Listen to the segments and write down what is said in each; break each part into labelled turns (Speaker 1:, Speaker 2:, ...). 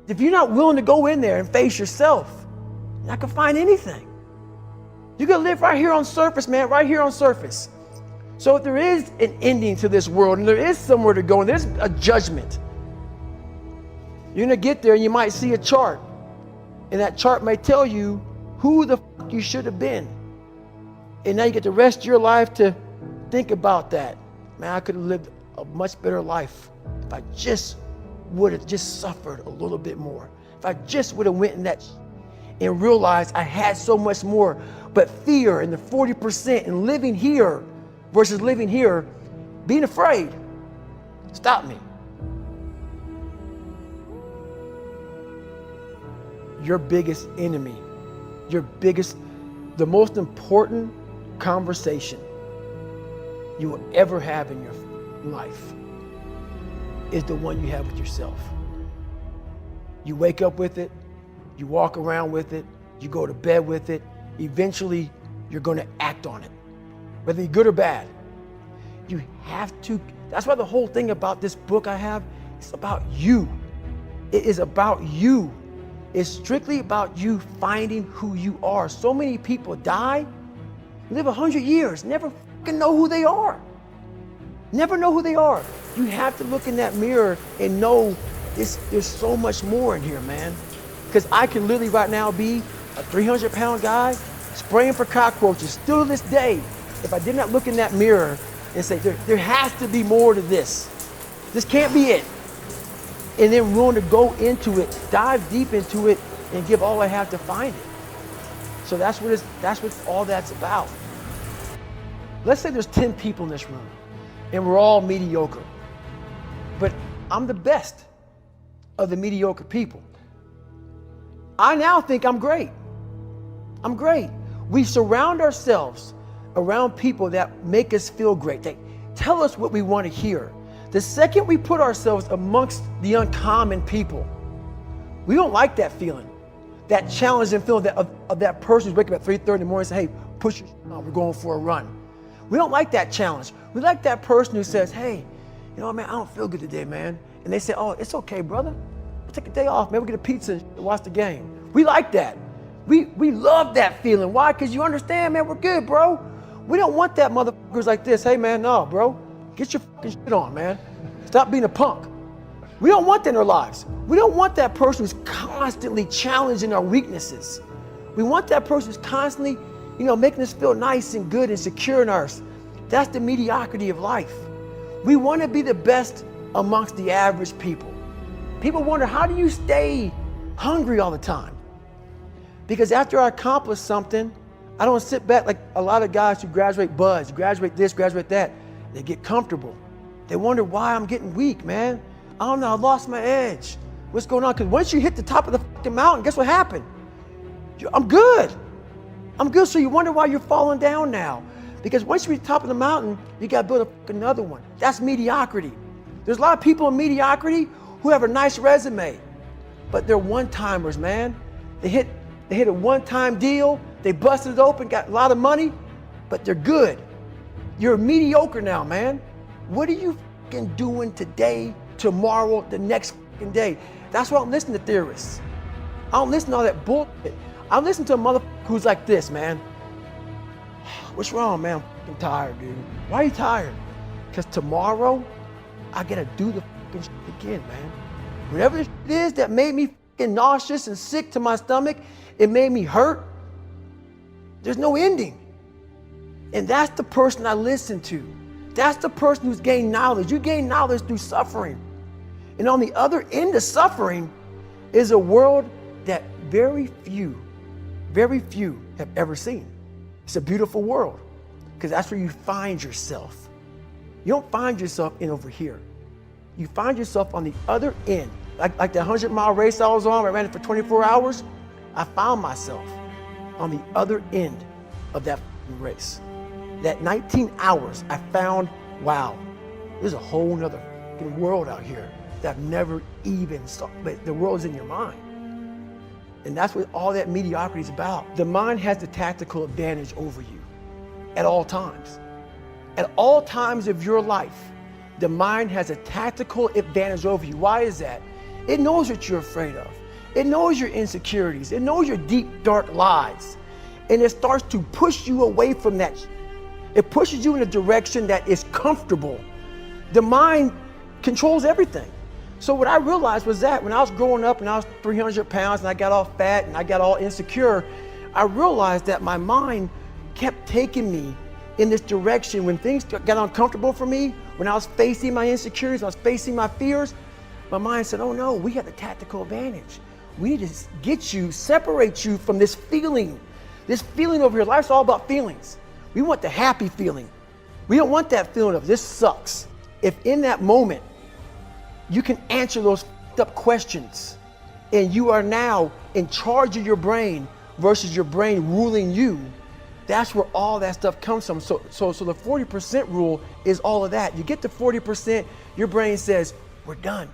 Speaker 1: If you're not willing to go in there and face yourself, you're not gonna find anything. You're gonna live right here on surface, man, right here on surface. So if there is an ending to this world and there is somewhere to go and there's a judgment, you're gonna get there and you might see a chart. And that chart may tell you who the fuck you should have been. And now you get the rest of your life to think about that. Man, I could have lived a much better life if I just would have just suffered a little bit more. If I just would have went in that and realized I had so much more. But fear and the 40% and living here versus living here, being afraid, stop me. Your biggest enemy, the most important conversation you will ever have in your life is the one you have with yourself. You wake up with it, you walk around with it, you go to bed with it, eventually you're gonna act on it, whether you're good or bad. You have to, that's why the whole thing about this book I have, it's about you. It is about you. It's strictly about you finding who you are. So many people die, live 100 years, never fucking know who they are. Never know who they are. You have to look in that mirror and know there's so much more in here, man. Because I can literally right now be a 300-pound guy spraying for cockroaches still to this day if I did not look in that mirror and say, there has to be more to this. This can't be it. And then willing to go into it, dive deep into it, and give all I have to find it. So that's what all that's about. Let's say there's 10 people in this room, and we're all mediocre. But I'm the best of the mediocre people. I now think I'm great. I'm great. We surround ourselves around people that make us feel great. They tell us what we want to hear. The second we put ourselves amongst the uncommon people, we don't like that feeling, that challenging feeling of that person who's waking up at 3:30 in the morning and say, hey, push your on, we're going for a run. We don't like that challenge. We like that person who says, hey, you know, man, I don't feel good today, man. And they say, oh, it's okay, brother. We'll take a day off, man. We'll get a pizza and watch the game. We like that. We love that feeling. Why? Because you understand, man, we're good, bro. We don't want that motherfuckers like this. Hey, man, no, bro. Get your fucking shit on, man. Stop being a punk. We don't want that in our lives. We don't want that person who's constantly challenging our weaknesses. We want that person who's constantly, making us feel nice and good and secure in ours. That's the mediocrity of life. We want to be the best amongst the average people. People wonder, how do you stay hungry all the time? Because after I accomplish something, I don't sit back like a lot of guys who graduate buds, graduate this, graduate that. They get comfortable. They wonder why I'm getting weak, man. I don't know, I lost my edge. What's going on? Because once you hit the top of the fucking mountain, guess what happened? I'm good. I'm good, so you wonder why you're falling down now. Because once you reach the top of the mountain, you gotta build another one. That's mediocrity. There's a lot of people in mediocrity who have a nice resume, but they're one-timers, man. They hit a one-time deal, they busted it open, got a lot of money, but they're good. You're mediocre now, man. What are you fucking doing today, tomorrow, the next fucking day? That's why I don't listen to theorists. I don't listen to all that bullshit. I listen to a motherfucker who's like this, man. What's wrong, man? I'm fucking tired, dude. Why are you tired? Because tomorrow, I gotta do the fucking shit again, man. Whatever the shit is that made me fucking nauseous and sick to my stomach, it made me hurt. There's no ending. And that's the person I listen to. That's the person who's gained knowledge. You gain knowledge through suffering. And on the other end of suffering is a world that very few have ever seen. It's a beautiful world because that's where you find yourself. You don't find yourself in over here. You find yourself on the other end. Like the 100-mile race I was on, I ran it for 24 hours. I found myself on the other end of that race. That 19 hours, I found, wow, there's a whole nother world out here that I've never even saw, but the world's in your mind. And that's what all that mediocrity is about. The mind has the tactical advantage over you at all times. At all times of your life, the mind has a tactical advantage over you. Why is that? It knows what you're afraid of. It knows your insecurities. It knows your deep, dark lies. And it starts to push you away from that. It pushes you in a direction that is comfortable. The mind controls everything. So what I realized was that when I was growing up and I was 300 pounds and I got all fat and I got all insecure, I realized that my mind kept taking me in this direction. When things got uncomfortable for me, when I was facing my insecurities, I was facing my fears, my mind said, oh no, we have the tactical advantage. We need to get you, separate you from this feeling over here. Life's all about feelings. We want the happy feeling. We don't want that feeling of this sucks. If in that moment, you can answer those up questions and you are now in charge of your brain versus your brain ruling you, that's where all that stuff comes from. So the 40% rule is all of that. You get to 40%, your brain says, we're done.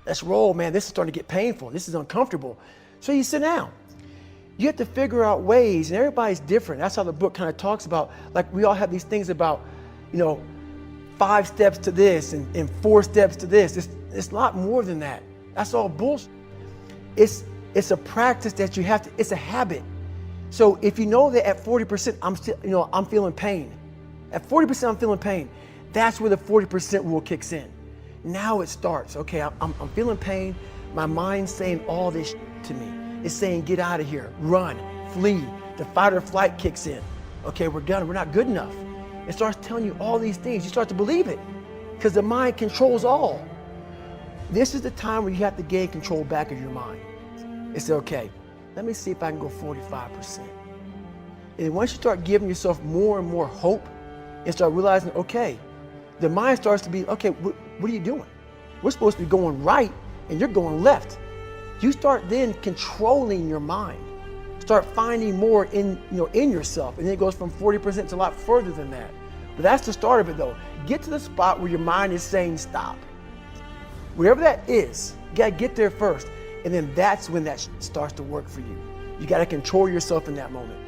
Speaker 1: Let's roll, man. This is starting to get painful. This is uncomfortable. So you sit down. You have to figure out ways, and everybody's different. That's how the book kind of talks about, like we all have these things about, 5 steps to this and 4 steps to this. It's a lot more than that. That's all bullshit. It's a practice that you have to, it's a habit. So if you know that at 40%, I'm feeling pain. At 40%, I'm feeling pain. That's where the 40% rule kicks in. Now it starts. Okay, I'm feeling pain. My mind's saying all this to me. It's saying, get out of here, run, flee. The fight or flight kicks in. Okay, we're done. We're not good enough. It starts telling you all these things. You start to believe it because the mind controls all. This is the time where you have to gain control back of your mind. It's okay. Let me see if I can go 45%. And once you start giving yourself more and more hope and start realizing, okay, the mind starts to be, okay, what are you doing? We're supposed to be going right and you're going left. You start then controlling your mind. Start finding more in yourself. And then it goes from 40% to a lot further than that. But that's the start of it though. Get to the spot where your mind is saying stop. Wherever that is, you gotta get there first. And then that's when that starts to work for you. You gotta control yourself in that moment.